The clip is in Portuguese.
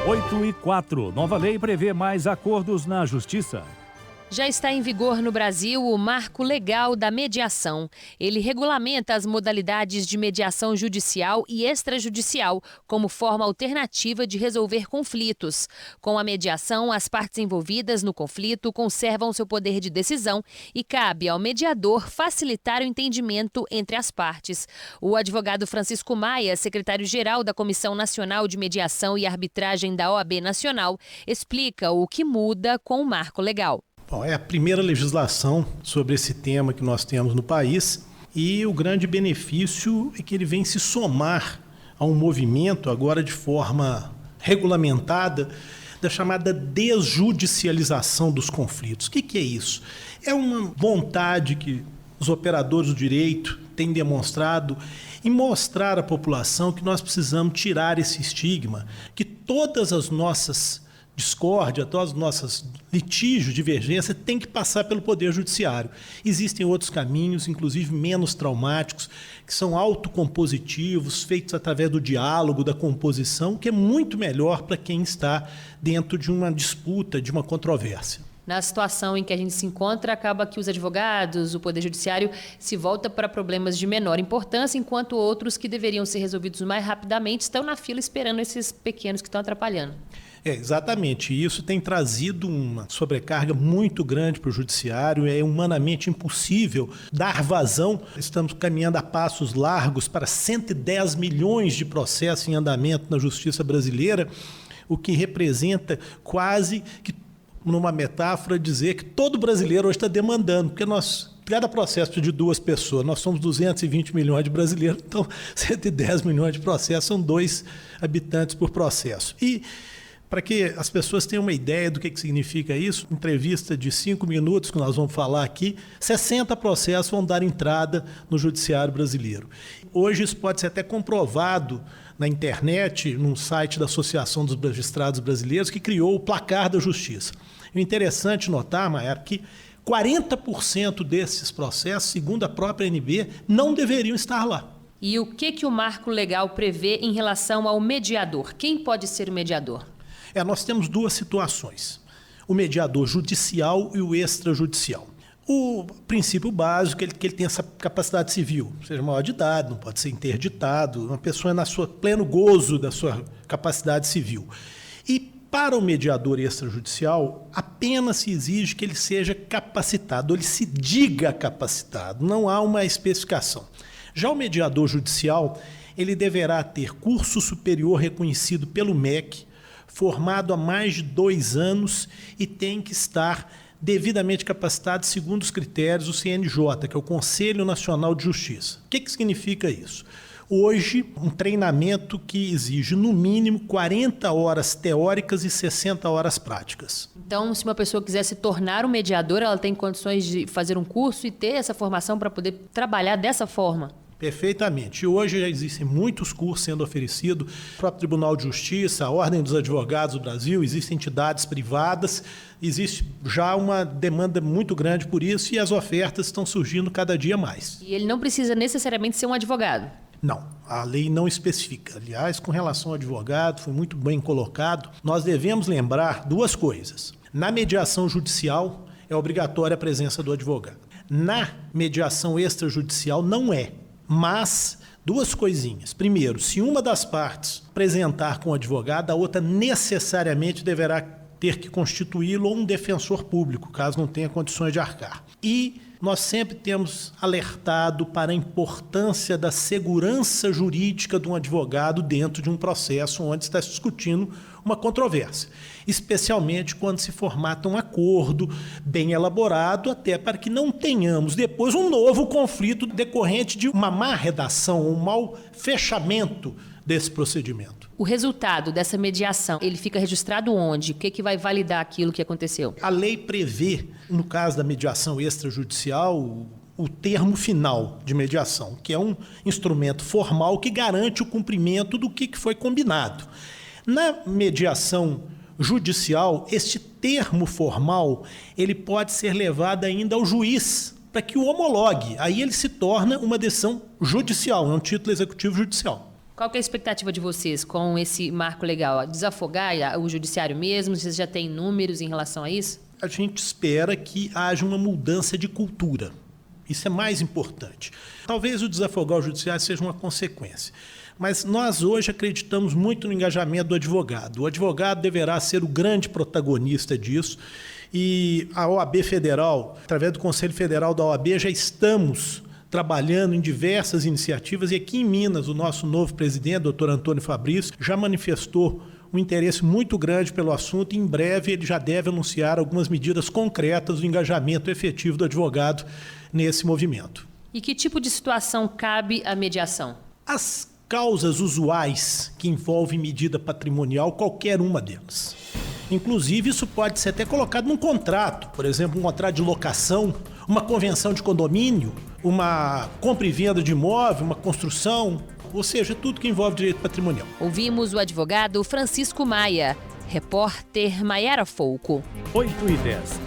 8h04. Nova lei prevê mais acordos na Justiça. Já está em vigor no Brasil o Marco Legal da Mediação. Ele regulamenta as modalidades de mediação judicial e extrajudicial como forma alternativa de resolver conflitos. Com a mediação, as partes envolvidas no conflito conservam seu poder de decisão e cabe ao mediador facilitar o entendimento entre as partes. O advogado Francisco Maia, secretário-geral da Comissão Nacional de Mediação e Arbitragem da OAB Nacional, explica o que muda com o Marco Legal. Bom, é a primeira legislação sobre esse tema que nós temos no país e o grande benefício é que ele vem se somar a um movimento, agora de forma regulamentada, da chamada desjudicialização dos conflitos. O que é isso? É uma vontade que os operadores do direito têm demonstrado em mostrar à população que nós precisamos tirar esse estigma, que todas as nossas discórdia, todos os nossos litígios, divergência, tem que passar pelo Poder Judiciário. Existem outros caminhos, inclusive menos traumáticos, que são autocompositivos, feitos através do diálogo, da composição, que é muito melhor para quem está dentro de uma disputa, de uma controvérsia. Na situação em que a gente se encontra, acaba que os advogados, o Poder Judiciário, se volta para problemas de menor importância, enquanto outros que deveriam ser resolvidos mais rapidamente estão na fila esperando esses pequenos que estão atrapalhando. Exatamente. Isso tem trazido uma sobrecarga muito grande para o judiciário. É humanamente impossível dar vazão. Estamos caminhando a passos largos para 110 milhões de processos em andamento na justiça brasileira, o que representa quase que, numa metáfora, dizer que todo brasileiro hoje está demandando, porque cada processo de 2 pessoas, nós somos 220 milhões de brasileiros, então 110 milhões de processos são 2 habitantes por processo. E para que as pessoas tenham uma ideia do que significa isso, entrevista de 5 minutos que nós vamos falar aqui, 60 processos vão dar entrada no judiciário brasileiro. Hoje isso pode ser até comprovado na internet, num site da Associação dos Magistrados Brasileiros, que criou o Placar da Justiça. O interessante notar, Maia, que 40% desses processos, segundo a própria ANB, não deveriam estar lá. E o que o Marco Legal prevê em relação ao mediador? Quem pode ser o mediador? Nós temos 2 situações, o mediador judicial e o extrajudicial. O princípio básico é que ele tem essa capacidade civil, seja maior de idade, não pode ser interditado, uma pessoa na sua pleno gozo da sua capacidade civil. E para o mediador extrajudicial, apenas se exige que ele seja capacitado, ele se diga capacitado, não há uma especificação. Já o mediador judicial, ele deverá ter curso superior reconhecido pelo MEC, formado há mais de 2 anos e tem que estar devidamente capacitado segundo os critérios do CNJ, que é o Conselho Nacional de Justiça. O que significa isso? Hoje, um treinamento que exige, no mínimo, 40 horas teóricas e 60 horas práticas. Então, se uma pessoa quiser se tornar um mediador, ela tem condições de fazer um curso e ter essa formação para poder trabalhar dessa forma? Perfeitamente. E hoje já existem muitos cursos sendo oferecidos, o próprio Tribunal de Justiça, a Ordem dos Advogados do Brasil, existem entidades privadas, existe já uma demanda muito grande por isso e as ofertas estão surgindo cada dia mais. E ele não precisa necessariamente ser um advogado? Não, a lei não especifica. Aliás, com relação ao advogado, foi muito bem colocado, nós devemos lembrar 2 coisas. Na mediação judicial, é obrigatória a presença do advogado. Na mediação extrajudicial, não é. Mas 2 coisinhas. Primeiro, se uma das partes apresentar com o advogado, a outra necessariamente deverá ter que constituí-lo ou um defensor público, caso não tenha condições de arcar. E nós sempre temos alertado para a importância da segurança jurídica de um advogado dentro de um processo onde está se discutindo uma controvérsia, especialmente quando se formata um acordo bem elaborado, até para que não tenhamos depois um novo conflito decorrente de uma má redação, um mau fechamento desse procedimento. O resultado dessa mediação, ele fica registrado onde? O que vai validar aquilo que aconteceu? A lei prevê, no caso da mediação extrajudicial, o termo final de mediação, que é um instrumento formal que garante o cumprimento do que foi combinado. Na mediação judicial, este termo formal ele pode ser levado ainda ao juiz para que o homologue. Aí ele se torna uma decisão judicial, é um título executivo judicial. Qual que é a expectativa de vocês com esse marco legal? Desafogar o judiciário mesmo? Vocês já têm números em relação a isso? A gente espera que haja uma mudança de cultura. Isso é mais importante. Talvez o desafogar o judiciário seja uma consequência. Mas nós hoje acreditamos muito no engajamento do advogado. O advogado deverá ser o grande protagonista disso. E a OAB Federal, através do Conselho Federal da OAB, já estamos trabalhando em diversas iniciativas. E aqui em Minas, o nosso novo presidente, doutor Antônio Fabrício, já manifestou um interesse muito grande pelo assunto e em breve ele já deve anunciar algumas medidas concretas do engajamento efetivo do advogado nesse movimento. E que tipo de situação cabe à mediação? As causas usuais que envolvem medida patrimonial, qualquer uma delas. Inclusive, isso pode ser até colocado num contrato, por exemplo, um contrato de locação, uma convenção de condomínio, uma compra e venda de imóvel, uma construção, ou seja, tudo que envolve direito patrimonial. Ouvimos o advogado Francisco Maia, repórter Maiara Folco. 8h10.